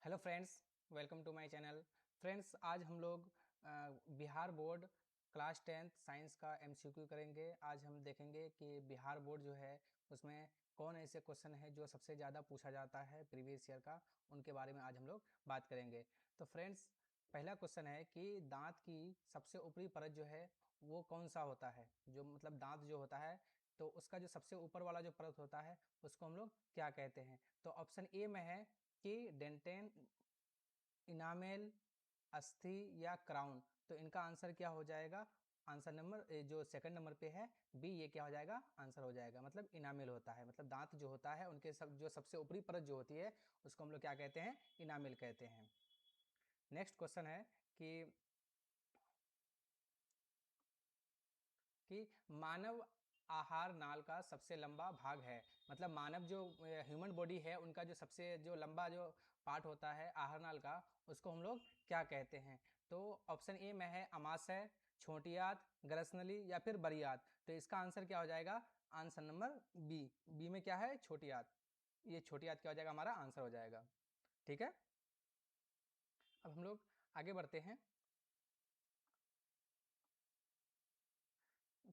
Hello friends, welcome to my channel. Friends, आज हम लोग Bihar board class 10th science का एमसीक्यू करेंगे। आज हम देखेंगे कि बिहार बोर्ड जो है उसमें कौन ऐसे क्वेश्चन है जो सबसे ज़्यादा पूछा जाता है प्रीवियस ईयर का, उनके बारे में आज हम लोग बात करेंगे। तो फ्रेंड्स, पहला क्वेश्चन है कि दांत की सबसे ऊपरी परत जो है वो कौन सा होता है। जो मतलब दांत जो होता है तो उसका जो सबसे ऊपर वाला जो परत होता है उसको हम लोग क्या कहते हैं। तो ऑप्शन ए में है कि डेंटेन, इनामेल, अस्थि या क्राउन। तो इनका आंसर क्या हो जाएगा? आंसर नंबर जो सेकंड नंबर पे है बी, ये क्या हो जाएगा? आंसर हो जाएगा। मतलब इनामेल होता है, मतलब दांत जो होता है उनके सब जो सबसे ऊपरी परत जो होती है उसको हम लोग क्या कहते हैं? इनामेल कहते हैं। नेक्स्ट क्वेश्चन है कि मानव आहार नाल का सबसे लंबा भाग है। मतलब मानव जो ह्यूमन बॉडी है उनका जो सबसे जो लंबा जो पार्ट होता है आहार नाल का, उसको हम लोग क्या कहते हैं? तो ऑप्शन ए में है अमाशय, छोटी आंत, ग्रसनली या फिर बड़ी आंत। तो इसका आंसर क्या हो जाएगा? Answer number B. बी में क्या है? छोटी आंत। ये छोटी आंत क्या हो जाएगा? हमारा आंसर हो जाएगा। ठीक है, अब हम लोग आगे बढ़ते हैं।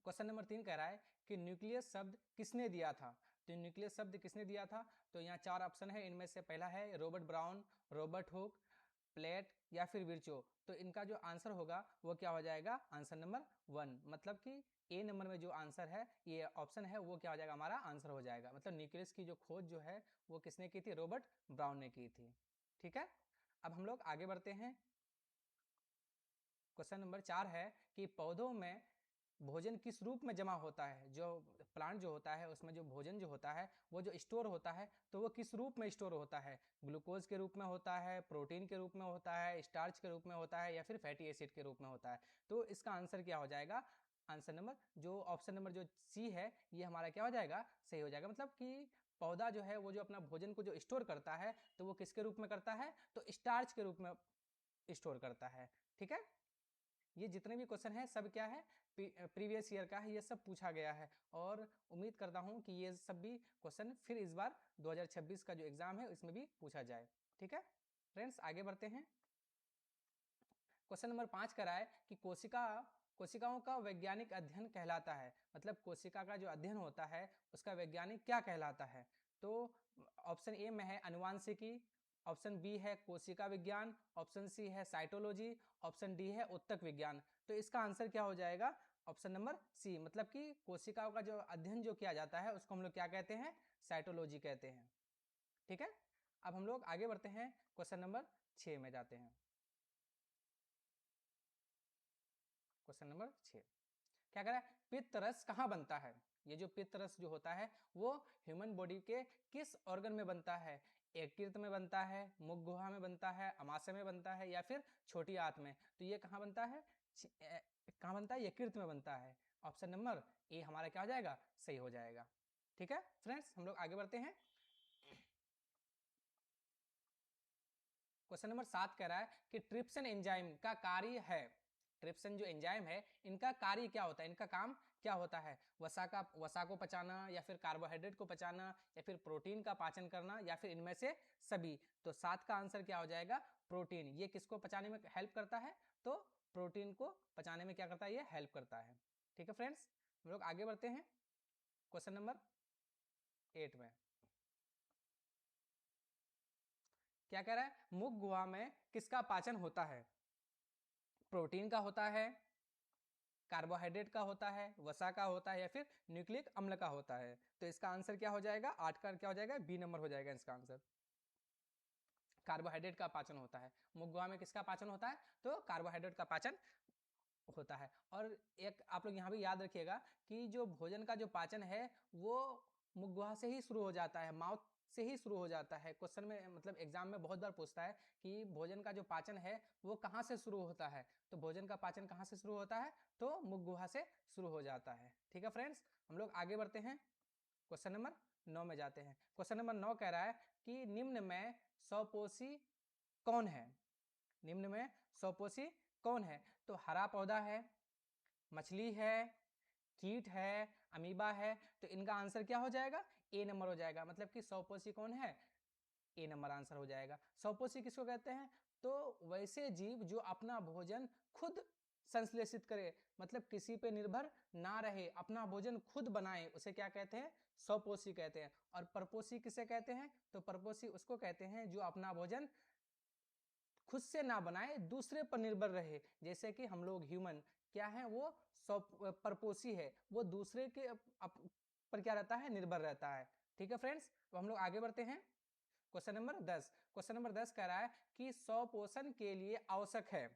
क्वेश्चन नंबर 3 कह रहा है कि न्यूक्लियस शब्द किसने दिया था। तो न्यूक्लियस शब्द किसने दिया था? तो यहाँ चार ऑप्शन है, इनमें से पहला है Robert brown, Robert Hooke, plate या फिर विर्चो। तो इनका जो आंसर होगा वो क्या हो जाएगा? Answer number 1। मतलब कि ए नंबर में जो आंसर है, ये ऑप्शन है, वो क्या हो जाएगा? हमारा आंसर हो जाएगा। मतलब न्यूक्लियस की जो खोज जो है वो किसने की थी? रॉबर्ट ब्राउन ने की थी। ठीक है, अब हम लोग आगे बढ़ते हैं। क्वेश्चन नंबर 4 है कि पौधों में भोजन किस रूप में जमा होता है। जो प्लांट जो होता है उसमें जो भोजन जो होता है वो जो स्टोर होता है तो वो किस रूप में स्टोर होता है? ग्लूकोज के रूप में होता है, प्रोटीन के रूप में होता है, स्टार्च के रूप में होता है या फिर फैटी एसिड के रूप में होता है? तो इसका आंसर क्या हो जाएगा? आंसर नंबर जो ऑप्शन नंबर जो सी है ये हमारा क्या हो जाएगा? सही हो जाएगा। मतलब कि पौधा जो है वो जो अपना भोजन को जो स्टोर करता है तो वो किसके रूप में करता है? तो स्टार्च के रूप में स्टोर करता है। ठीक है, ये जितने भी क्वेश्चन है सब क्या है? प्रीवियस ईयर का है, ये सब पूछा गया है। और उम्मीद करता हूं कि ये सब भी क्वेश्चन फिर इस बार 2026 का जो एग्जाम है इसमें भी पूछा जाए। ठीक है फ्रेंड्स, आगे बढ़ते हैं। क्वेश्चन नंबर 5 करा है कि कोशिकाओं का वैज्ञानिक अध्ययन कहलाता है। मतलब कोशिका का जो अध्ययन होता है उसका वैज्ञानिक क्या कहलाता है? तो ऑप्शन ए में है अनुवांशिकी, ऑप्शन बी है कोशिका विज्ञान, ऑप्शन सी है साइटोलॉजी, ऑप्शन डी है उत्तक विज्ञान। तो इसका आंसर क्या हो जाएगा? Option number C. मतलब कि कोशिकाओं का जो अध्ययन जो किया जाता है उसको हम लोग क्या कहते हैं? साइटोलॉजी कहते हैं। ठीक है, अब हम लोग आगे बढ़ते हैं, क्वेश्चन नंबर 6 में जाते हैं। क्वेश्चन नंबर 6 क्या कह रहा है? पित्त रस कहाँ बनता है? ये जो पित्त रस जो होता है वो ह्यूमन बॉडी के किस ऑर्गन में बनता है? यकृत में बनता है, मुख गुहा में बनता है, अमाशय में बनता है या फिर छोटी आंत में? तो ये कहाँ बनता है? कहाँ बनता है? यकृत में बनता है। ऑप्शन नंबर ए हमारा क्या हो जाएगा? सही हो जाएगा। ठीक है फ्रेंड्स, हम लोग आगे बढ़ते हैं। क्वेश्चन नंबर 7 कह रहा है कि ट्रिप्सिन एंजाइम का कार्य है। ट्रिप्सिन जो एंजाइम है इनका कार्य क्या होता है? इनका काम क्या होता है? वसा को पचाना या फिर कार्बोहाइड्रेट को पचाना या फिर प्रोटीन का पाचन करना या फिर इनमें से सभी? तो 7 का आंसर क्या हो जाएगा? प्रोटीन। ये किसको पचाने में हेल्प करता है? तो प्रोटीन को पचाने में क्या करता है? ये हेल्प करता है। ठीक है फ्रेंड्स, हम लोग आगे बढ़ते हैं क्वेश्चन नंबर 8 में। क्या कह रहा है? मुख गुहा में किसका पाचन होता है? प्रोटीन का होता है, कार्बोहाइड्रेट का होता है, वसा का होता है या फिर न्यूक्लिक अम्ल का होता है? तो इसका आंसर क्या हो जाएगा? 8 का क्या हो जाएगा? बी नंबर हो जाएगा इसका आंसर। कार्बोहाइड्रेट का पाचन होता है। मुख गुहा में किसका पाचन होता है? तो कार्बोहाइड्रेट का पाचन होता है। और एक आप लोग यहाँ भी याद रखिएगा कि जो भोजन का जो पाचन है वो मुख गुहा से ही शुरू हो जाता है, माउथ से ही शुरू हो जाता है। क्वेश्चन में मतलब एग्जाम में बहुत बार पूछता है कि भोजन का जो पाचन है वो कहाँ से शुरू होता है। तो भोजन का पाचन कहाँ से शुरू होता है? तो मुख गुहा से शुरू हो जाता है। ठीक है फ्रेंड्स, हम लोग आगे बढ़ते हैं, क्वेश्चन नंबर 9 में जाते हैं। क्वेश्चन नंबर 9 कह रहा है कि निम्न में स्वपोषी कौन है? निम्न में स्वपोषी कौन है? तो हरा पौधा है, मछली है, कीट है, अमीबा है। तो इनका आंसर क्या हो जाएगा? ए नंबर हो जाएगा। मतलब कि स्वपोषी कौन है? ए नंबर आंसर हो जाएगा। स्वपोषी किसको कहते हैं? तो वैसे जीव जो अपना भोजन खुद संश्लेषित करे, मतलब किसी पे निर्भर ना रहे, अपना भोजन खुद बनाए, उसे क्या कहते हैं? स्वपोषी कहते हैं। और परपोषी किसे कहते हैं? तो परपोषी उसको कहते हैं जो अपना भोजन खुद से ना बनाए, दूसरे पर निर्भर रहे। जैसे कि हम लोग ह्यूमन क्या है, वो परपोषी है, वो दूसरे के पर क्या रहता है? निर्भर रहता है। ठीक है फ्रेंड्स, तो हम लोग आगे बढ़ते हैं। Question number 10। क्वेश्चन नंबर 10 कह रहा है कि स्वपोषण के लिए आवश्यक है,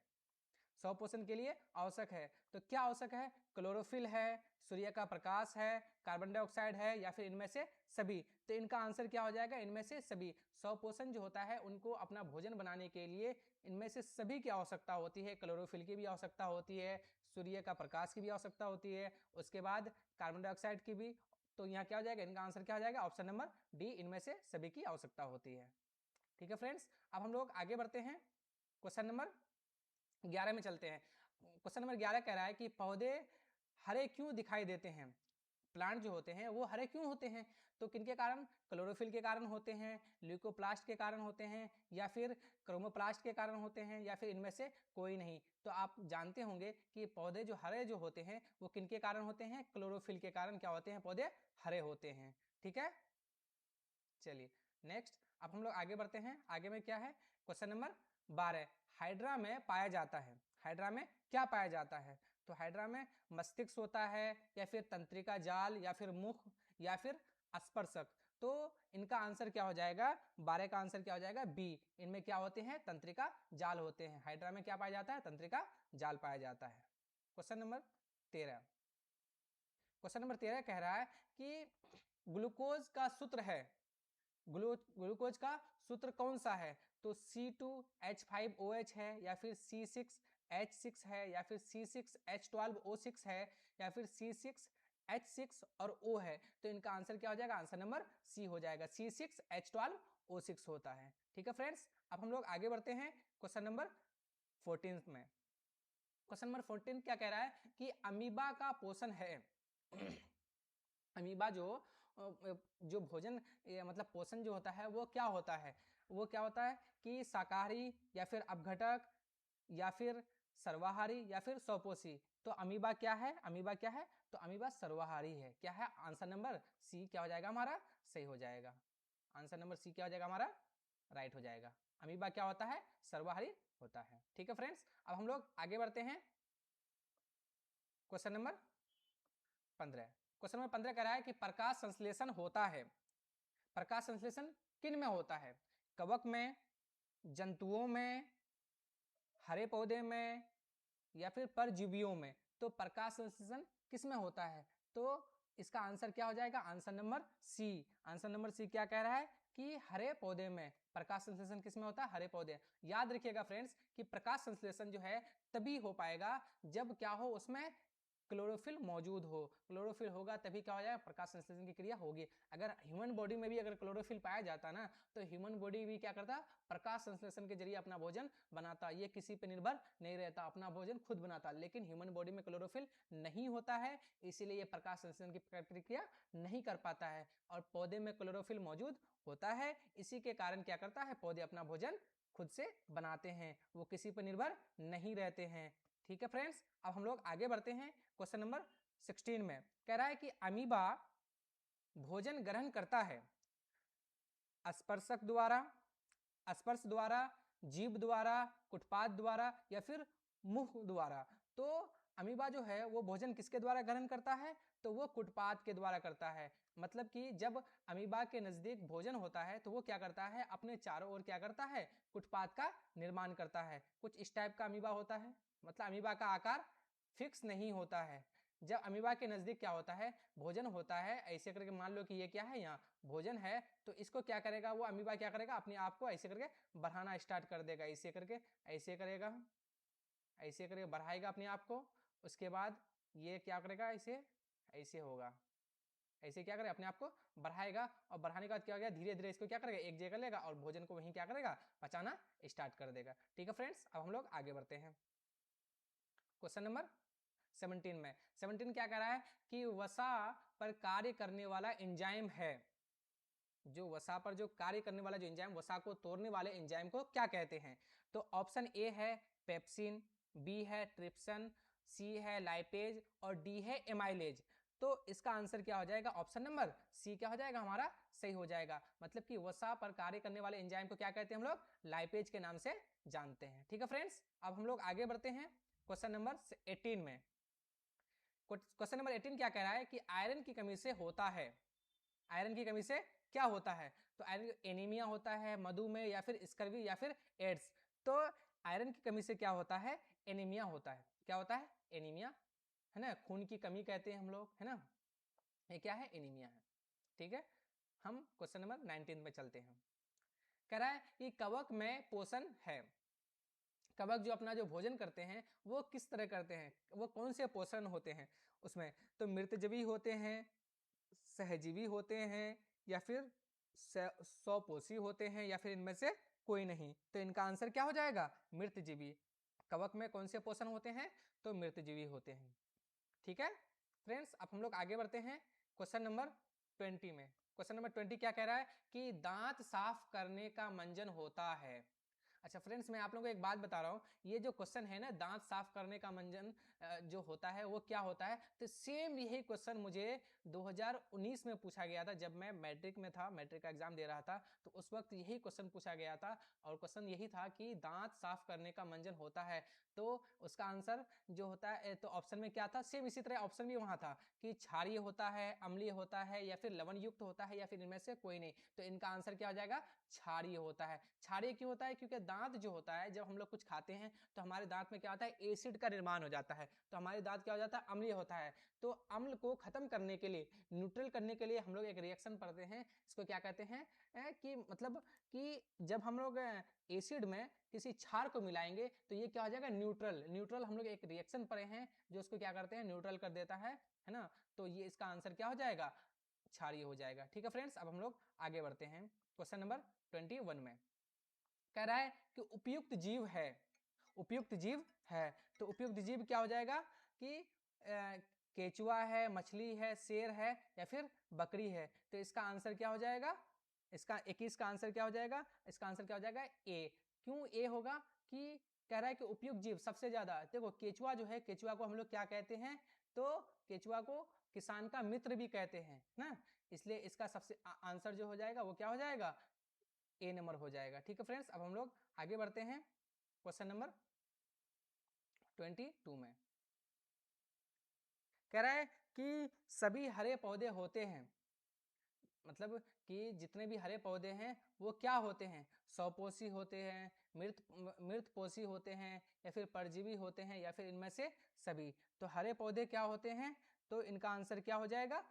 स्वपोषण के लिए आवश्यक है, तो क्या आवश्यक है? क्लोरोफिल है, सूर्य का प्रकाश है, कार्बन डाइऑक्साइड है, या फिर इनमें से सभी? तो इनका आंसर क्या हो जाएगा? इनमें से सभी। स्वपोषण जो होता है, उनको अपना भोजन बनाने के लिए इनमें से सभी की आवश्यकता होती है। क्लोरोफिल की भी आवश्यकता होती है, सूर्य का प्रकाश की भी आवश्यकता होती है, उसके बाद कार्बन डाइऑक्साइड की भी। तो यहाँ क्या हो जाएगा? इनका आंसर क्या हो जाएगा? ऑप्शन नंबर डी, इनमें से सभी की आवश्यकता होती है। ठीक है फ्रेंड्स, अब हम लोग आगे बढ़ते हैं, क्वेश्चन नंबर 11 में चलते हैं। क्वेश्चन नंबर 11 कह रहा है कि पौधे हरे क्यों दिखाई देते हैं? प्लांट जो होते हैं वो हरे क्यों होते हैं? तो किनके कारण? क्लोरोफिल के कारण होते हैं, ल्यूकोप्लास्ट के कारण होते हैं, या फिर क्रोमोप्लास्ट के कारण होते हैं, या फिर इनमें से कोई नहीं? तो आप जानते होंगे कि पौधे जो हरे जो होते हैं वो किनके कारण होते हैं? क्लोरोफिल के कारण क्या होते हैं? पौधे हरे होते हैं। ठीक है, चलिए नेक्स्ट, अब हम लोग आगे बढ़ते हैं। आगे में क्या है? क्वेश्चन नंबर 12, हाइड्रा में पाया जाता है, हाइड्रा में क्या पाया जाता है? तो हाइड्रा में मस्तिष्क होता है, या फिर तंत्रिका जाल, या फिर मुख, या फिर स्पर्शक? तो इनका आंसर क्या हो जाएगा? 12 का आंसर क्या हो जाएगा? बी। इनमें क्या होते हैं? तंत्रिका जाल होते हैं। हाइड्रा में क्या पाया जाता है? तंत्रिका जाल पाया जाता है। क्वेश्चन नंबर 13, क्वेश्चन नंबर 13 कह रहा है कि ग्लूकोज का सूत्र है, ग्लूकोज का सूत्र कौन सा है? तो C2H5OH है, या फिर C6H6 है, या फिर C6H12O6 है, या फिर C6H6 और O है? तो इनका आंसर क्या हो जाएगा? आंसर नंबर सी हो जाएगा, C6H12O6 होता है। ठीक है फ्रेंड्स, अब हम लोग आगे बढ़ते हैं क्वेश्चन नंबर 14 में। क्वेश्चन नंबर 14 क्या कह रहा है कि अमीबा का पोषण है। अमीबा जो भोजन मतलब पोषण जो होता है वो क्या होता है? वो क्या होता है कि शाकाहारी, या फिर अपघटक, या फिर सर्वाहारी, या फिर स्वपोषी? तो अमीबा क्या है? अमीबा क्या है? तो अमीबा सर्वाहारी है। क्या है? आंसर नंबर सी क्या हो जाएगा हमारा? सही हो जाएगा। आंसर नंबर सी क्या हो जाएगा हमारा? राइट हो जाएगा। अमीबा क्या होता है? सर्वाहारी होता है। ठीक है फ्रेंड्स, अब हम लोग आगे बढ़ते हैं। क्वेश्चन नंबर 15, क्वेश्चन नंबर 15 कह रहा है कि प्रकाश संश्लेषण होता है, प्रकाश संश्लेषण किन में होता है? कवक में, जंतुओं में, हरे पौधे में, या फिर परजीवियों में? तो प्रकाश संश्लेषण किस में होता है? तो इसका आंसर क्या हो जाएगा? Answer number C. Answer number C क्या कह रहा है कि हरे पौधे में प्रकाश संश्लेषण किस में होता है? हरे पौधे। याद रखिएगा फ्रेंड्स कि प्रकाश संश्लेषण जो है तभी हो पाएगा जब क्या हो? उसमें क्लोरोफिल मौजूद हो। क्लोरोफिल होगा तभी क्या हो जाएगा? प्रकाश संश्लेषण की क्रिया होगी। अगर ह्यूमन बॉडी में भी अगर क्लोरोफिल पाया जाता ना, तो ह्यूमन बॉडी भी क्या करता? प्रकाश संश्लेषण के जरिए अपना भोजन बनाता। ये किसी पे निर्भर नहीं रहता, अपना भोजन खुद बनाता। लेकिन ह्यूमन बॉडी में क्लोरोफिल नहीं होता है, इसीलिए ये प्रकाश संश्लेषण की प्रक्रिया नहीं कर पाता है। और पौधे में क्लोरोफिल मौजूद होता है, इसी के कारण क्या करता है? पौधे अपना भोजन खुद से बनाते हैं, वो किसी पर निर्भर नहीं रहते हैं। ठीक है फ्रेंड्स, अब हम लोग आगे बढ़ते हैं क्वेश्चन नंबर 16 में। कह रहा है कि अमीबा भोजन ग्रहण करता है स्पर्शक द्वारा, स्पर्श द्वारा, जीभ द्वारा, कुटपाद द्वारा, या फिर मुख द्वारा? तो अमीबा जो है वो भोजन किसके द्वारा ग्रहण करता है? तो वो कुटपाद के द्वारा करता है। मतलब कि जब अमीबा के नजदीक भोजन होता है तो वो क्या करता है? अपने चारों ओर क्या करता है? कुटपाद का निर्माण करता है। कुछ इस टाइप का अमीबा होता है, मतलब अमीबा का आकार फिक्स नहीं होता है। जब अमीबा के नजदीक क्या होता है? भोजन होता है, ऐसे करके मान लो कि ये क्या है? यहाँ भोजन है, तो इसको क्या करेगा? वो अमीबा क्या करेगा? अपने आप को ऐसे करके बढ़ाना स्टार्ट कर देगा, ऐसे करके, ऐसे करेगा, ऐसे करके बढ़ाएगा अपने आप को। उसके बाद ये क्या करेगा? ऐसे ऐसे होगा, ऐसे क्या करेगा? अपने आप को बढ़ाएगा, और बढ़ाने के बाद क्या हो गया? धीरे धीरे इसको क्या करेगा? एक जगह लेगा और भोजन को वहीं क्या करेगा? पचाना स्टार्ट कर देगा। ठीक है फ्रेंड्स, अब हम लोग आगे बढ़ते हैं क्वेश्चन नंबर 17 में। 17 क्या कह रहा है कि वसा पर कार्य करने वाला एंजाइम है, जो वसा पर जो कार्य करने वाला जो एंजाइम, वसा को तोड़ने वाले एंजाइम को क्या कहते हैं? तो ऑप्शन ए है पेप्सिन, बी है ट्रिप्सन, सी है लाइपेज और डी है एमाइलेज। तो इसका आंसर क्या हो जाएगा? ऑप्शन नंबर सी क्या हो जाएगा हमारा? सही हो जाएगा। मतलब कि वसा पर कार्य करने वाले एंजाइम को क्या कहते हैं हम लोग? लाइपेज के नाम से जानते हैं। ठीक है फ्रेंड्स, अब हम लोग आगे बढ़ते हैं क्वेश्चन नंबर 18 में। क्वेश्चन नंबर 18 क्या कह रहा है कि आयरन की कमी से होता है, आयरन की कमी से क्या होता है? तो आयरन एनीमिया होता है, मधुमेह या फिर स्कर्वी या फिर एड्स। तो आयरन की कमी से क्या होता है? एनीमिया होता है। क्या होता है? एनीमिया, है ना, खून की कमी कहते हैं हम लोग, है ना, ये क्या है? एनीमिया है। ठीक है, हम क्वेश्चन नंबर 19 में चलते हैं। कह रहा है कि कवक में पोषण है। कवक जो अपना जो भोजन करते हैं वो किस तरह करते हैं, वो कौन से पोषण होते हैं उसमें? तो मृतजीवी होते हैं, सहजीवी होते हैं, या फिर स्वपोषी होते हैं, या फिर इनमें से कोई नहीं। तो इनका आंसर क्या हो जाएगा? मृतजीवी। कवक में कौन से पोषण होते हैं? तो मृतजीवी होते हैं। ठीक है फ्रेंड्स, अब हम लोग आगे बढ़ते हैं क्वेश्चन नंबर 20 में। क्वेश्चन नंबर 20 क्या कह रहा है कि दांत साफ करने का मंजन होता है। अच्छा फ्रेंड्स, मैं आप लोगों को एक बात बता रहा हूँ, ये जो क्वेश्चन है ना, दांत साफ करने का मंजन जो होता है वो क्या होता है? तो सेम यही क्वेश्चन मुझे 2019 में पूछा गया था, जब मैं मैट्रिक में था, मैट्रिक का एग्जाम दे रहा था। तो उस वक्त यही क्वेश्चन पूछा गया था, और क्वेश्चन यही था कि दांत साफ करने का मंजन होता है। तो उसका आंसर जो होता है, तो ऑप्शन में क्या था? सेम इसी तरह ऑप्शन भी वहां था कि क्षारीय होता है, अम्लीय होता है, या फिर लवण युक्त होता है, या फिर इनमें से कोई नहीं। तो इनका आंसर क्या हो जाएगा? क्षारीय होता है। क्षारीय क्यों होता है? क्योंकि दांत जो होता है, जब हम लोग कुछ खाते हैं तो हमारे दांत में क्या होता है? एसिड का निर्माण हो जाता है, तो हमारे दांत क्या हो जाता है? अम्लीय होता है। तो अम्ल को खत्म करने के लिए, न्यूट्रल करने के लिए हम लोग एक रिएक्शन पढ़ते हैं, इसको क्या कहते हैं? कि मतलब कि जब हम लोग एसिड में किसी क्षार को मिलाएंगे तो ये क्या हो जाएगा? न्यूट्रल। न्यूट्रल हम लोग एक रिएक्शन पढ़े हैं जो उसको क्या करते हैं? न्यूट्रल कर देता है ना। तो ये इसका आंसर क्या हो जाएगा? क्षारीय हो जाएगा। ठीक है फ्रेंड्स, अब हम लोग आगे बढ़ते हैं क्वेश्चन नंबर 21 में। कह रहा है कि उपयुक्त जीव है, उपयुक्त जीव है। तो उपयुक्त जीव क्या हो जाएगा? कि केचुआ है, मछली है, शेर है, या फिर बकरी है। तो इसका आंसर क्या हो जाएगा? इसका 21 का आंसर क्या हो जाएगा? इसका आंसर क्या हो जाएगा? ए। क्यों ए होगा? कि कह रहा है कि उपयुक्त जीव सबसे ज्यादा, देखो केचुआ जो है, केचुआ को हम लोग क्या कहते हैं? तो केचुआ को किसान का मित्र भी कहते हैं ना, इसलिए इसका सबसे आंसर जो हो जाएगा वो क्या हो जाएगा? ए नंबर हो जाएगा। ठीक है फ्रेंड्स, अब हम लोग आगे बढ़ते हैं क्वेश्चन नंबर 22 में। कह रहा है कि सभी हरे पौधे होते हैं, मतलब कि जितने भी हरे पौधे हैं वो क्या होते हैं? स्वपोषी होते हैं, मृतपोषी होते हैं, या फिर परजीवी होते हैं, या फिर इनमें से सभी। तो हरे पौधे क्या होते हैं? तो इनका आंसर क्या हो जाएगा?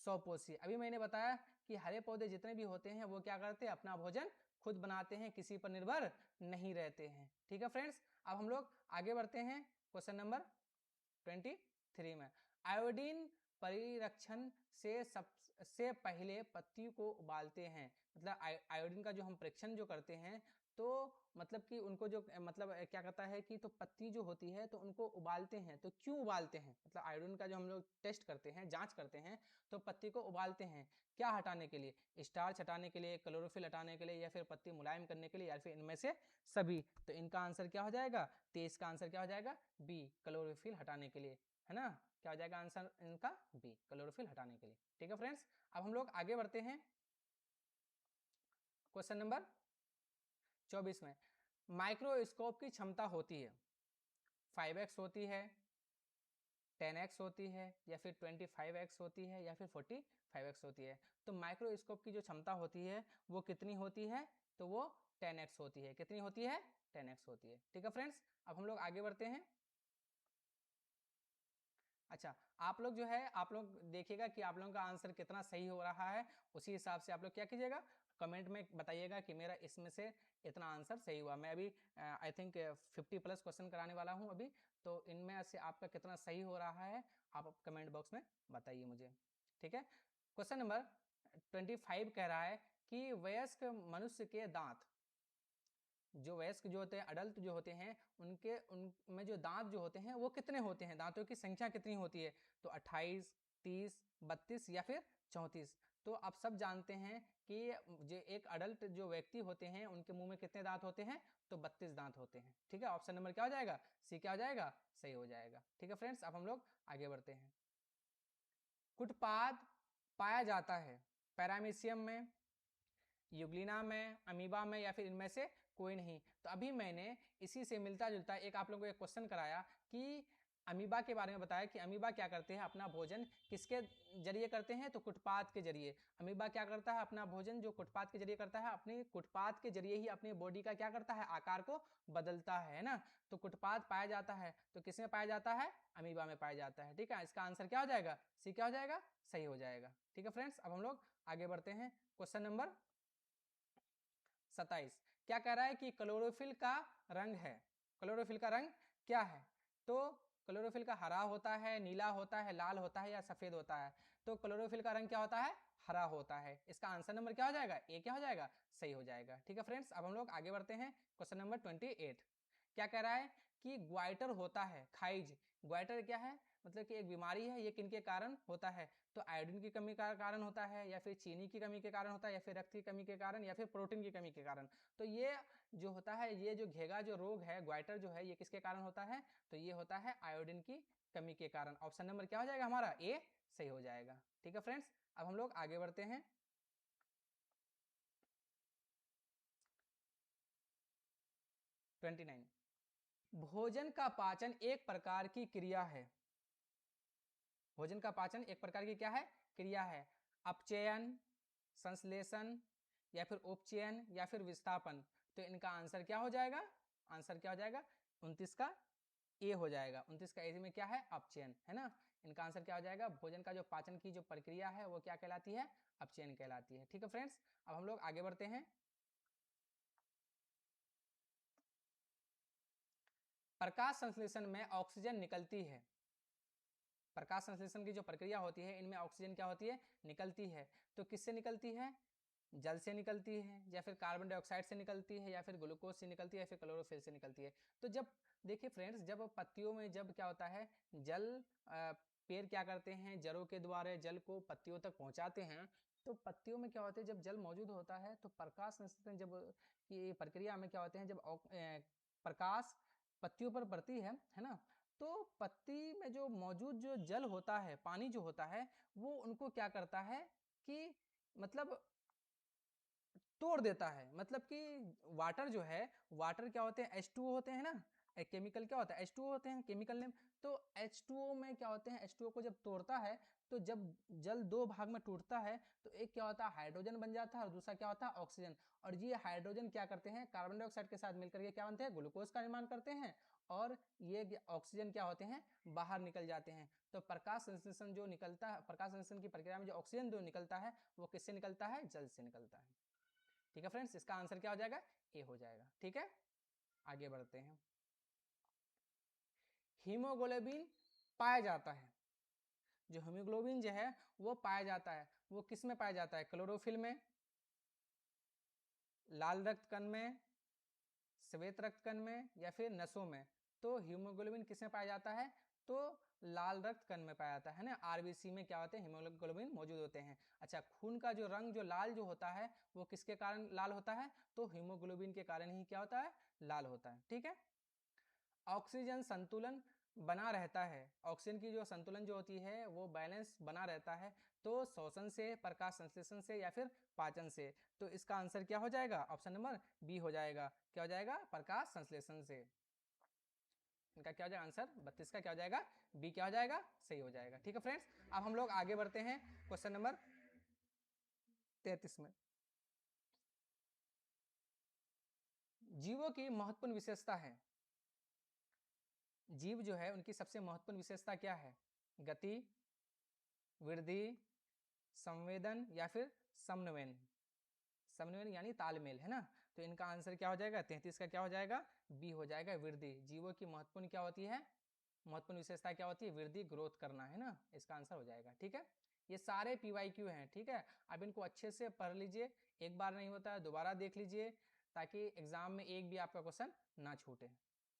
स्वपोषी। अभी मैंने बताया कि हरे पौधे जितने भी होते हैं वो क्या करते हैं? अपना भोजन खुद बनाते हैं, किसी पर निर्भर नहीं रहते हैं। ठीक है फ्रेंड्स, अब हम लोग आगे बढ़ते हैं क्वेश्चन नंबर 23 में। आयोडीन परिरक्षण से पहले पत्ती को उबालते हैं, मतलब आयोडीन का जो हम परीक्षण जो करते हैं, तो मतलब कि उनको जो मतलब क्या कहता है कि तो पत्ती जो होती है तो उनको उबालते हैं। तो क्यों उबालते हैं? मतलब आयोडीन का जो हम लोग टेस्ट करते हैं, जांच करते हैं, तो पत्ती को उबालते हैं क्या हटाने के लिए? स्टार्च हटाने के लिए, क्लोरोफिल हटाने के लिए, या फिर पत्ती मुलायम करने के लिए, या फिर इनमें से सभी। तो इनका आंसर क्या हो जाएगा? 23 का आंसर क्या हो जाएगा? बी, क्लोरोफिल हटाने के लिए, है ना। क्या हो जाएगा आंसर इनका? बी, क्लोरोफिल हटाने के लिए। ठीक है फ्रेंड्स, अब हम लोग आगे बढ़ते हैं क्वेश्चन नंबर 24 में। माइक्रोस्कोप की क्षमता होती है 5x होती है, 10x होती है, या फिर 25x होती है, या फिर 45x होती है। तो माइक्रोस्कोप की जो क्षमता होती है वो कितनी होती है? तो वो 10x होती है। कितनी होती है? 10x होती है। ठीक है फ्रेंड्स, अब हम लोग आगे बढ़ते हैं। अच्छा, आप लोग जो है, आप लोग देखिएगा कि आप लोगों का आंसर कितना सही हो रहा है, उसी हिसाब से आप लोग क्या कीजिएगा, कमेंट में बताइएगा कि मेरा इसमें से इतना आंसर सही हुआ। मैं अभी आई थिंक 50+ क्वेश्चन कराने वाला हूं अभी, तो इनमें से आपका कितना सही हो रहा है आप कमेंट बॉक्स में बताइए मुझे। ठीक है, क्वेश्चन नंबर 25 कह रहा है कि वयस्क मनुष्य के दांत, जो वयस्क जो होते हैं, अडल्ट जो होते हैं, उनमें जो दांत जो होते हैं वो कितने होते हैं? दांतों की संख्या कितनी होती है? तो 28, 30, 32 या फिर 34। तो आप सब जानते हैं कि जो एक अडल्ट जो व्यक्ति होते हैं उनके मुंह में कितने दांत होते हैं, तो 32 दांत होते हैं। ठीक है, ऑप्शन नंबर क्या हो जाएगा, सी क्या हो जाएगा, सही हो जाएगा। ठीक है फ्रेंड्स, अब हम लोग आगे बढ़ते हैं। कुटपाद पाया जाता है पैरामीशियम में, यूग्लिना में, अमीबा में, या फिर इनमें से कोई नहीं। तो अभी मैंने इसी से मिलता जुलता एक आप लोगों को एक क्वेश्चन कराया कि अमीबा के बारे में बताया कि अमीबा क्या करते हैं, अपना भोजन किसके जरिए करते हैं, तो कुटपाद के जरिए। अमीबा क्या करता है, अपना भोजन जो कुटपाद के जरिए करता है, अपने कुटपाद के जरिए ही अपनी बॉडी का क्या करता है, आकार को बदलता है ना। तो कुटपाद पाया जाता है तो किसमें पाया जाता है, अमीबा में पाया जाता है। ठीक है, इसका आंसर क्या हो जाएगा, सी क्या हो जाएगा, सही हो जाएगा। ठीक है फ्रेंड्स, अब हम लोग आगे बढ़ते हैं। क्वेश्चन नंबर 27 क्या कह रहा है कि क्लोरोफिल का रंग है, क्लोरोफिल का रंग क्या है, तो क्लोरोफिल का हरा होता है, नीला होता है, लाल होता है, या सफेद होता है। तो क्लोरोफिल का रंग क्या होता है, हरा होता है। इसका आंसर नंबर क्या हो जाएगा, ए क्या हो जाएगा, सही हो जाएगा। ठीक है फ्रेंड्स, अब हम लोग आगे बढ़ते हैं। क्वेश्चन नंबर 28 क्या कह रहा है कि ग्वाइटर होता है, खाइज। ग्वाइटर क्या है, मतलब कि एक बीमारी है, ये किन के कारण होता है, तो आयोडीन की कमी का कारण होता है, या फिर चीनी की कमी के कारण होता है, या फिर रक्त की कमी के कारण, या फिर प्रोटीन की कमी के कारण। तो ये जो होता है, ये जो घेगा जो रोग है, ग्वाइटर जो है, ये किसके कारण होता है, तो ये होता है आयोडीन की कमी के कारण। ऑप्शन नंबर क्या हो जाएगा हमारा, ए सही हो जाएगा। ठीक है फ्रेंड्स, अब हम लोग आगे बढ़ते हैं। 29 भोजन का पाचन एक प्रकार की क्रिया है, भोजन का पाचन एक प्रकार की क्या है, क्रिया है। अपचयन, संश्लेषण, या फिर उपचयन, या फिर विस्थापन। तो इनका आंसर क्या हो जाएगा, आंसर क्या हो जाएगा, 29 का ए हो जाएगा। 29 का ए में क्या है, अपचयन है ना। इनका आंसर क्या हो जाएगा, भोजन का जो पाचन की जो प्रक्रिया है वो क्या कहलाती है, अपचयन कहलाती है। ठीक है फ्रेंड्स, अब हम लोग आगे बढ़ते हैं। प्रकाश संश्लेषण में ऑक्सीजन निकलती है, प्रकाश संश्लेषण की जो प्रक्रिया होती है इनमें ऑक्सीजन क्या होती है, निकलती है। तो किससे निकलती है, जल से निकलती है, या फिर कार्बन डाइऑक्साइड से निकलती है, या फिर ग्लूकोज से निकलती है, या फिर क्लोरोफिल से निकलती है। तो जब देखिए फ्रेंड्स, जब पत्तियों में जब क्या होता है, जल पेड़ क्या करते हैं, जड़ों के द्वारा जल को पत्तियों तक पहुंचाते हैं। तो पत्तियों में क्या होता है, जब जल मौजूद होता है तो प्रकाश संश्लेषण जब की प्रक्रिया में क्या होते हैं, जब प्रकाश पत्तियों पर पड़ती है ना, तो पत्ती में जो मौजूद जो जल होता है, पानी जो होता है, वो उनको क्या करता है कि मतलब तोड़ देता है। मतलब कि वाटर जो है, वाटर क्या होते हैं, H2O होते हैं ना, एक केमिकल क्या होता है, H2O होते हैं केमिकल नेम। तो H2O में क्या होते हैं, H2O को जब तोड़ता है, तो जब जल दो भाग में टूटता है तो एक क्या होता है, हाइड्रोजन बन जाता है, और दूसरा क्या होता है, ऑक्सीजन। और ये हाइड्रोजन क्या करते हैं, कार्बन डाइऑक्साइड के साथ मिलकर के क्या बनते हैं, ग्लूकोज का निर्माण करते हैं, और ये ऑक्सीजन क्या होते हैं, बाहर निकल जाते हैं। तो प्रकाश संश्लेषण जो निकलता है, प्रकाश संश्लेषण की प्रक्रिया में जो ऑक्सीजन जो निकलता है वो किससे निकलता है, जल से निकलता है। ठीक है फ्रेंड्स, इसका आंसर क्या हो जाएगा, ए हो जाएगा। ठीक है, आगे बढ़ते हैं। हीमोग्लोबिन पाया जाता है, जो हीमोग्लोबिन जो है वो पाया जाता है, वो किस में पाया जाता है, क्लोरोफिल में, लाल रक्त कण में, श्वेत रक्त कण में, या फिर नसों में। तो हीमोग्लोबिन किस में पाया जाता है, तो लाल रक्त कण में पाया जाता है ना। आरबीसी में क्या होते हैं, हीमोग्लोबिन मौजूद होते हैं। अच्छा, खून का जो रंग जो लाल जो होता है वो किसके कारण लाल होता है, तो हीमोग्लोबिन के कारण ही क्या होता है, लाल होता है। ठीक है, ऑक्सीजन संतुलन बना रहता है, ऑक्सीजन की जो संतुलन जो होती है वो बैलेंस बना रहता है, तो शोषण से, प्रकाश संश्लेषण से, या फिर पाचन से। तो इसका आंसर क्या हो जाएगा, ऑप्शन नंबर बी हो जाएगा। क्या हो जाएगा, प्रकाश संश्लेषण से। इनका क्या हो जाएगा आंसर, 32 का क्या हो जाएगा, बी क्या हो जाएगा, सही हो जाएगा। ठीक है फ्रेंड्स, अब हम लोग आगे बढ़ते हैं क्वेश्चन नंबर 33 में। जीवों की महत्वपूर्ण विशेषता है, जीव जो है उनकी सबसे महत्वपूर्ण विशेषता क्या है, गति, वृद्धि, संवेदन, या फिर समन्वयन। समन्वयन यानी तालमेल है ना। तो इनका आंसर क्या हो जाएगा, 33 का क्या हो जाएगा, बी हो जाएगा, वृद्धि। जीवों की महत्वपूर्ण क्या होती है, महत्वपूर्ण विशेषता क्या होती है, वृद्धि, ग्रोथ करना है ना। इसका आंसर हो जाएगा। ठीक है, ये सारे PYQ हैं। ठीक है, अब इनको अच्छे से पढ़ लीजिए, एक बार नहीं होता है, दोबारा देख लीजिए, ताकि एग्जाम में एक भी आपका क्वेश्चन ना छूटे।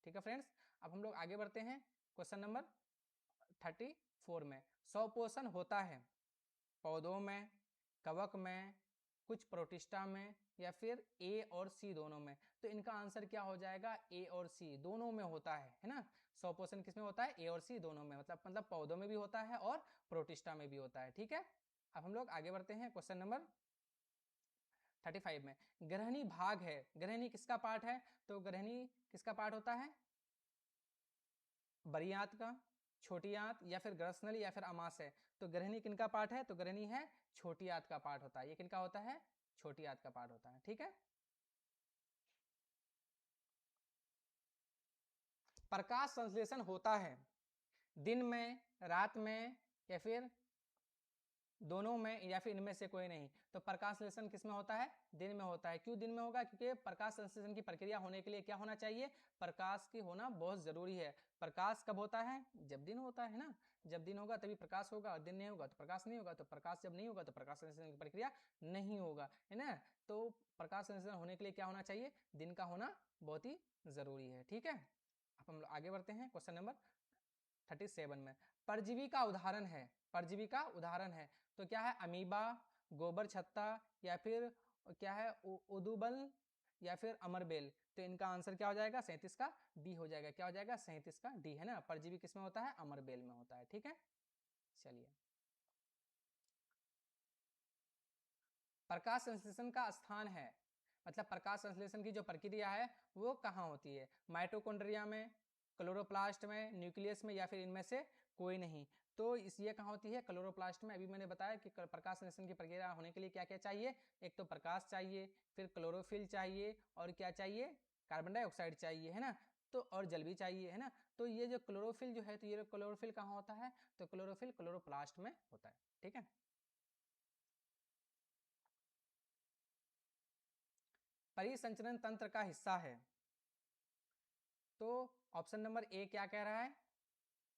ठीक है फ्रेंड्स, अब हम लोग आगे बढ़ते हैं क्वेश्चन नंबर 34 में। स्वपोषण होता है पौधों में, कवक में, कुछ प्रोटिस्टा में, या फिर ए और सी दोनों में। तो इनका आंसर क्या हो जाएगा, ए और सी दोनों में होता है ना। 100% किसमें होता है, ए और सी दोनों में, मतलब पौधों में भी होता है और प्रोटिस्टा में भी होता है। ठीक है, अब हम लोग आगे बढ़ते हैं क्वेश्चन नंबर 35 में। ग्रहणी भाग है, ग्रहणी किसका पार्ट है, तो ग्रहणी किसका पार्ट होता है, बड़ी आंत का, छोटी आंत, या फिर ग्रसनल, या फिर अमाशय। तो ग्रहणी किनका पार्ट है, तो ग्रहणी है छोटी आंत का पार्ट होता है। ये किनका होता है, छोटी आंत का पार्ट होता है। ठीक है, प्रकाश संश्लेषण होता है दिन में, रात में, या फिर दोनों में, या फिर इनमें से कोई नहीं। तो प्रकाश संश्लेषण किस में होता है, दिन में होता है। क्यों दिन में होगा, क्योंकि प्रकाश संश्लेषण की प्रक्रिया होने के लिए क्या होना चाहिए, प्रकाश की होना बहुत जरूरी है। प्रकाश कब होता है, जब दिन होता है ना, जब दिन होगा तभी प्रकाश होगा, और दिन नहीं होगा तो प्रकाश नहीं होगा। तो प्रकाश जब नहीं होगा तो प्रकाश संश्लेषण की प्रक्रिया नहीं होगा, है ना। तो प्रकाश संश्लेषण होने के लिए क्या होना चाहिए, दिन का होना बहुत ही जरूरी है। ठीक है, अब हम लोग आगे बढ़ते हैं क्वेश्चन नंबर 37 में। परजीवी का उदाहरण है, परजीवी का उदाहरण है, तो क्या है, अमीबा, गोबर छत्ता, या फिर क्या है, उदुबल, या फिर अमरबेल। तो इनका आंसर क्या हो जाएगा, 37 का डी हो जाएगा। क्या हो जाएगा, 37 का डी, है ना। परजीवी किसमें होता है, अमरबेल में होता है। ठीक है, चलिए, प्रकाश संश्लेषण का स्थान है, मतलब प्रकाश संश्लेषण की जो प्रक्रिया है वो कहाँ होती है, माइटोकॉन्ड्रिया में, क्लोरोप्लास्ट में, न्यूक्लियस में, या फिर इनमें से कोई नहीं। तो इस ये कहाँ होती है, क्लोरोप्लास्ट में। अभी मैंने बताया कि प्रकाश संश्लेषण की प्रक्रिया होने के लिए क्या क्या चाहिए, एक तो प्रकाश चाहिए, फिर क्लोरोफिल चाहिए, और क्या चाहिए, कार्बन डाइऑक्साइड चाहिए, है ना। तो और जल भी चाहिए, है ना। तो ये जो क्लोरोफिल जो है, तो ये क्लोरोफिल कहाँ होता है, तो क्लोरोफिल क्लोरोप्लास्ट में होता है। ठीक है, परिसंचरण तंत्र का हिस्सा है। तो ऑप्शन नंबर ए क्या कह रहा है,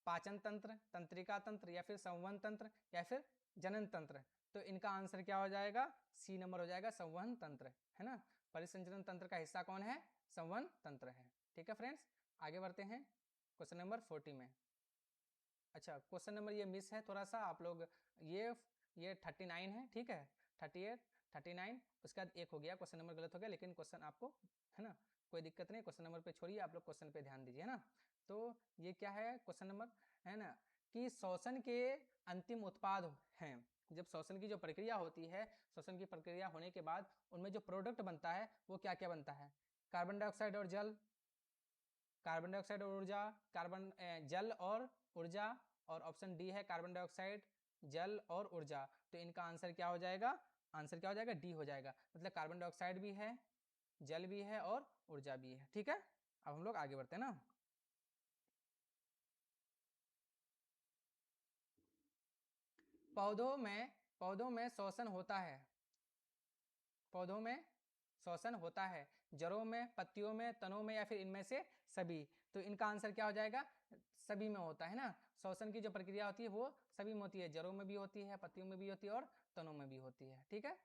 पाचन तंत्र, तंत्रिका तंत्र, या फिर संवहन तंत्र, या फिर जनन तंत्र। तो इनका आंसर क्या हो जाएगा, सी नंबर हो जाएगा, संवहन तंत्र, है ना। परिसंचरण तंत्र का हिस्सा कौन है, संवहन तंत्र है। ठीक है फ्रेंड्स, आगे बढ़ते हैं क्वेश्चन नंबर 40 में। अच्छा, क्वेश्चन नंबर ये मिस है थोड़ा सा आप लोग, ये 39 है, ठीक है, 38, 39, उसके बाद एक हो गया, क्वेश्चन नंबर गलत हो गया, लेकिन क्वेश्चन आपको, है ना, कोई दिक्कत नहीं, क्वेश्चन नंबर पे छोड़िए, आप लोग क्वेश्चन पे ध्यान दीजिए, है ना। तो ये क्या है क्वेश्चन नंबर, है ना, कि श्वसन के अंतिम उत्पाद हैं। जब श्वसन की जो प्रक्रिया होती है, श्वसन की प्रक्रिया होने के बाद उनमें जो प्रोडक्ट बनता है वो क्या क्या बनता है, कार्बन डाइऑक्साइड और जल, कार्बन डाइऑक्साइड और ऊर्जा, जल और ऊर्जा, और ऑप्शन डी है कार्बन डाइऑक्साइड, जल और ऊर्जा। तो इनका आंसर क्या हो जाएगा, आंसर क्या हो जाएगा, डी हो जाएगा। मतलब कार्बन डाइऑक्साइड भी है, जल भी है, और ऊर्जा भी है। ठीक है, अब हम लोग आगे बढ़ते हैं ना। पौधों में श्वसन होता है, पौधों में श्वसन होता है, जड़ों में, पत्तियों में, तनों में, या फिर इनमें से सभी। तो इनका आंसर क्या हो जाएगा, सभी में होता है ना। श्वसन की जो प्रक्रिया होती है वो सभी में होती है, जड़ों में भी होती है, पत्तियों में भी होती है, और तनों में भी होती है। ठीक है,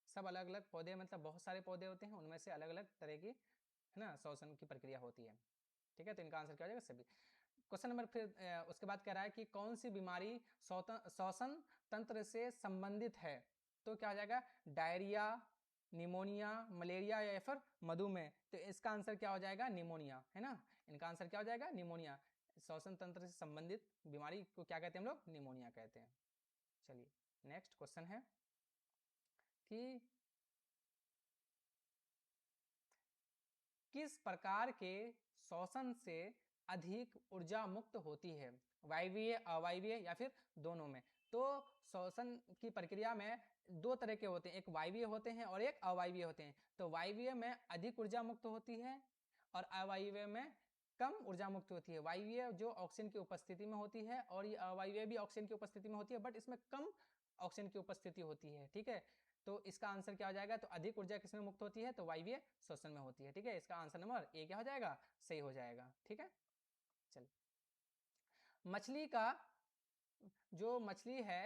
सब अलग अलग पौधे, मतलब बहुत सारे पौधे होते हैं, उनमें से अलग अलग तरह की, है ना, श्वसन की प्रक्रिया होती है। ठीक है, तो इनका आंसर क्या हो जाएगा, सभी। क्वेश्चन नंबर फिर उसके बाद कह रहा है कि कौन सी बीमारी श्वसन तंत्र से संबंधित है। तो क्या हो जाएगा, डायरिया, निमोनिया, मलेरिया, या फिर मधुमेह। तो इसका आंसर क्या हो जाएगा, निमोनिया, है ना। इनका आंसर क्या हो जाएगा, निमोनिया। श्वसन तंत्र से संबंधित बीमारी को क्या कहते हैं हम लोग, निमोनिया कहते हैं। चलिए, नेक्स्ट क्वेश्चन है कि किस प्रकार के श्वसन से अधिक ऊर्जा मुक्त होती है, वायवीय, अवायवीय, या फिर दोनों में। तो श्वसन की प्रक्रिया में दो तरह के होते हैं, एक वायवीय होते हैं और एक अवायवीय होते हैं। तो वायवीय में अधिक ऊर्जा मुक्त होती है, और अवायवीय में कम ऊर्जा मुक्त होती है। वायवीय जो ऑक्सीजन की उपस्थिति में होती है, और ये अवायवीय भी ऑक्सीजन की उपस्थिति में होती है, बट इसमें कम ऑक्सीजन की उपस्थिति होती है। ठीक है, तो इसका आंसर क्या हो जाएगा, तो अधिक ऊर्जा किसमें मुक्त होती है, तो वायवीय श्वसन में होती है। ठीक है, इसका आंसर नंबर ए क्या हो जाएगा, सही हो जाएगा। ठीक है, चलिए, मछली का जो मछली है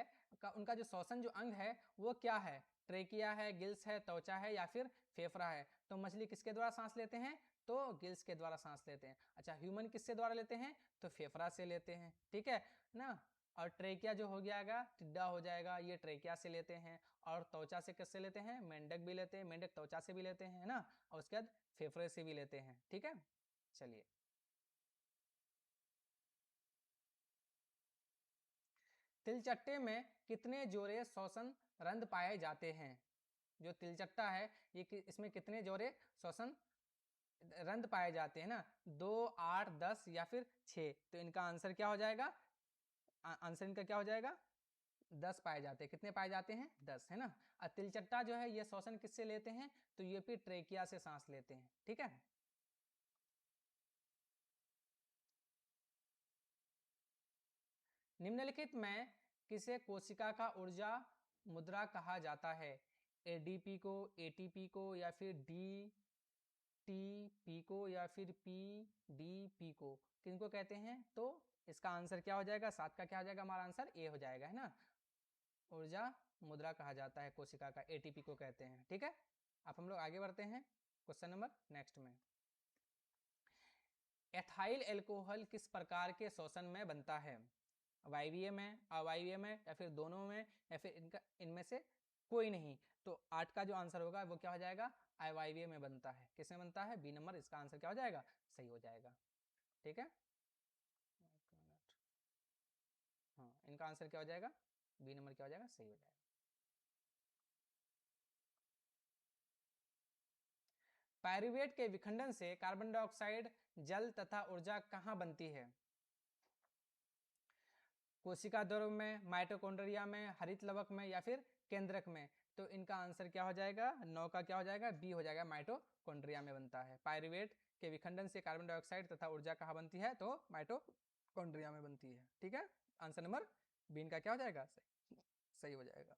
उनका जो श्वसन जो अंग है वो क्या है, ट्रेकिया है, गिल्स है, त्वचा है, या फिर फेफड़ा है। तो मछली किसके द्वारा सांस लेते हैं, तो गिल्स के द्वारा सांस लेते हैं। अच्छा, ह्यूमन किससे द्वारा लेते हैं, तो फेफड़ा से लेते हैं। ठीक है ना। और ट्रेकिया जो हो जाएगा, टिड्डा हो जाएगा, ये ट्रेकिया से लेते हैं। और त्वचा से किससे लेते हैं, मेंढक भी लेते हैं, मेंढक त्वचा से भी लेते हैं, है ना, और उसके बाद फेफड़े से भी लेते हैं। ठीक है, चलिए। तिलचट्टे में कितने जोड़े श्वसन रंध्र पाए जाते हैं? जो तिलचट्टा है ये इसमें कितने जोड़े श्वसन रंध्र पाए जाते हैं ना, 2, 8, 10 या फिर 6? तो इनका आंसर क्या हो जाएगा, आंसर इनका क्या हो जाएगा, 10 पाए जाते हैं। कितने पाए जाते हैं, 10, है ना। और तिलचट्टा जो है ये श्वसन किससे लेते हैं, तो ये भी ट्रेकिया से सांस लेते हैं। ठीक है, निम्नलिखित में किसे कोशिका का ऊर्जा मुद्रा कहा जाता है? एडीपी को, एटीपी को, या फिर डी टीपी को, या फिर पीडीपी को? किनको कहते हैं? तो इसका आंसर क्या हो जाएगा, 7 का क्या हो जाएगा, हमारा आंसर ए हो जाएगा, है ना। ऊर्जा मुद्रा कहा जाता है कोशिका का, एटीपी को कहते हैं। ठीक है, अब हम लोग आगे बढ़ते हैं क्वेश्चन नंबर नेक्स्ट में। एथाइल एल्कोहल किस प्रकार के शोषण में बनता है? वायवीय में, अवायवीय में, या फिर दोनों में, या फिर इनका इनमें से कोई नहीं? तो 8 का जो आंसर होगा वो क्या हो जाएगा, अवायवीय में बनता है। किसमें बनता है, बी नंबर, इसका आंसर क्या हो जाएगा, सही हो जाएगा। ठीक है, एक मिनट, हाँ, इनका आंसर क्या हो जाएगा, बी नंबर क्या हो जाएगा, सही हो जाएगा। पायरुवेट के विखंडन से कार्बन डाइऑक्साइड, जल तथा ऊर्जा कहाँ बनती है? कोशिका द्रव्य में, माइटोकॉन्ड्रिया में, हरित लवक में, या फिर केंद्रक में? तो इनका आंसर क्या हो जाएगा, 9 का क्या हो जाएगा, बी हो जाएगा, माइटोकॉन्ड्रिया में बनता है। पायरुवेट के विखंडन से कार्बन डाइऑक्साइड तथा ऊर्जा कहाँ बनती है, तो माइटोकॉन्ड्रिया में बनती है। ठीक है, आंसर नंबर बी इनका क्या हो जाएगा, सही हो जाएगा।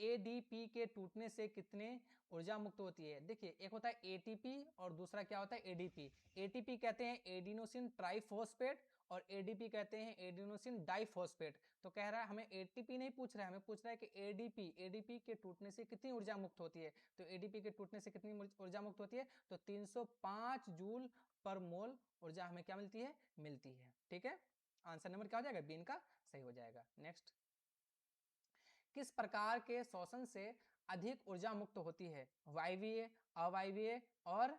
एडीपी के टूटने से कितने ऊर्जा मुक्त होती है? देखिए, एक होता है एटीपी और दूसरा क्या होता है, एडीपी। एटीपी कहते हैं एडिनोसिन ट्राइफॉस्फेट, और एडीपी कहते हैं एडिनोसिन डाइफॉस्फेट। तो कह रहा है हमें एटीपी नहीं पूछ रहा है, हमें पूछ रहा है कि एडीपी, एडीपी के टूटने से कितनी ऊर्जा मुक्त होती है? तो एडीपी के टूटने से कितनी ऊर्जा मुक्त होती है? तो 305 जूल पर मोल ऊर्जा हमें क्या मिलती है, मिलती है। ठीक है, आंसर नंबर क्या हो जाएगा, बी इनका सही हो जाएगा। नेक्स्ट, किस प्रकार के शोषण से अधिक ऊर्जा मुक्त होती है? वायवीय, अवायवीय, और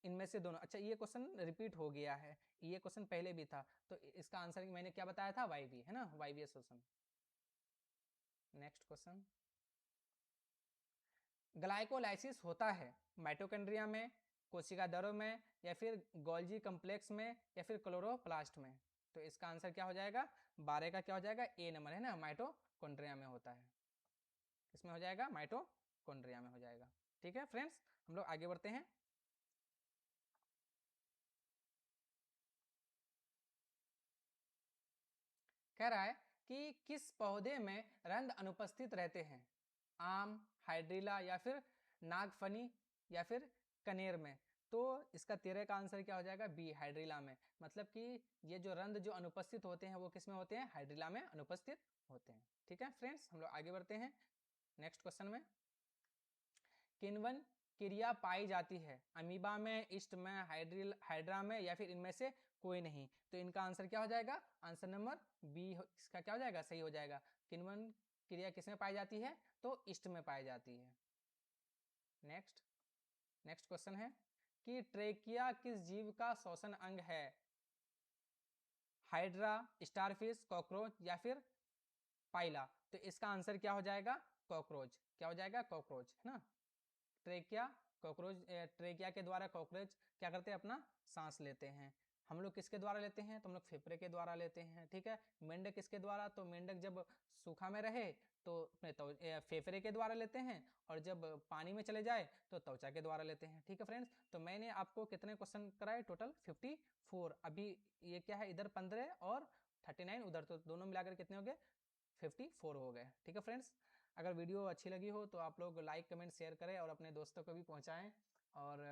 इनमें से दोनों? अच्छा, ये क्वेश्चन रिपीट हो गया है, ये क्वेश्चन पहले भी था, तो इसका आंसर मैंने क्या बताया था, वायवीय, है ना, वायवीय शोषण। नेक्स्ट क्वेश्चन, ग्लाइकोलाइसिस होता है माइटोकॉन्ड्रिया में, कोशिका द्रव्य में, या फिर गोल्जी कॉम्प्लेक्स में, या फिर क्लोरोप्लास्ट में? तो इसका आंसर क्या हो जाएगा, 12 का क्या हो जाएगा, ए नंबर, है ना, माइटोकॉन्ड्रिया में होता है। इसमें हो जाएगा, माइटोकॉन्ड्रिया में हो जाएगा। ठीक है फ्रेंड्स, हम लोग आगे बढ़ते हैं। कह रहा है कि किस पौधे में रंध्र अनुपस्थित रहते हैं? आम, हाइड्रिला, या फिर नागफनी, या फिर कनेर में? तो इसका 13 का आंसर क्या हो जाएगा, बी, हाइड्रिला में। मतलब कि ये जो रंध्र जो अनुपस्थित होते हैं वो किस में होते हैं, हाइड्रिला में अनुपस्थित होते हैं। ठीक है फ्रेंड्स, हम लोग आगे बढ़ते हैं नेक्स्ट क्वेश्चन में। किण्वन क्रिया पाई जाती है अमीबा में, ईस्ट में, हाइड्रा में, या फिर इनमें से कोई नहीं? तो इनका आंसर क्या हो जाएगा, आंसर नंबर बी इसका क्या हो जाएगा, सही हो जाएगा। किण्वन क्रिया किसमें पाई जाती है, तो ईस्ट में पाई जाती है। नेक्स्ट, नेक्स्ट क्वेश्चन है कि ट्रेकिया किस जीव का श्वसन अंग है? हाइड्रा, स्टारफिश, कॉकरोच, या फिर पाइला? तो इसका आंसर क्या हो जाएगा, कॉकरोच, क्या हो जाएगा, कॉकरोच, है ना। ट्रेकिया, कॉकरोच, ट्रेकिया के द्वारा कॉकरोच क्या करते हैं, अपना सांस लेते हैं। हम लोग किसके द्वारा लेते हैं, तो हम लोग फेफड़े के द्वारा लेते हैं। ठीक है, मेंढक किसके द्वारा, तो मेंढक जब सूखा में रहे तो अपने फेफड़े के द्वारा लेते हैं, और जब पानी में चले जाए तो त्वचा के द्वारा लेते हैं। ठीक है फ्रेंड्स, तो मैंने आपको कितने क्वेश्चन कराए, टोटल 54। अभी ये क्या है, इधर 15 और 39 उधर, तो दोनों मिलाकर कितने हो गए, 54 हो गए। ठीक है फ्रेंड्स, अगर वीडियो अच्छी लगी हो तो आप लोग लाइक, कमेंट, शेयर करें और अपने दोस्तों को भी पहुंचाएं, और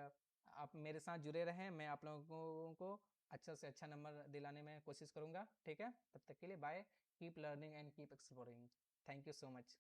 आप मेरे साथ जुड़े रहें। मैं आप लोगों को अच्छा से अच्छा नंबर दिलाने में कोशिश करूंगा। ठीक है, तब तक के लिए bye, keep learning and keep exploring. Thank you so much.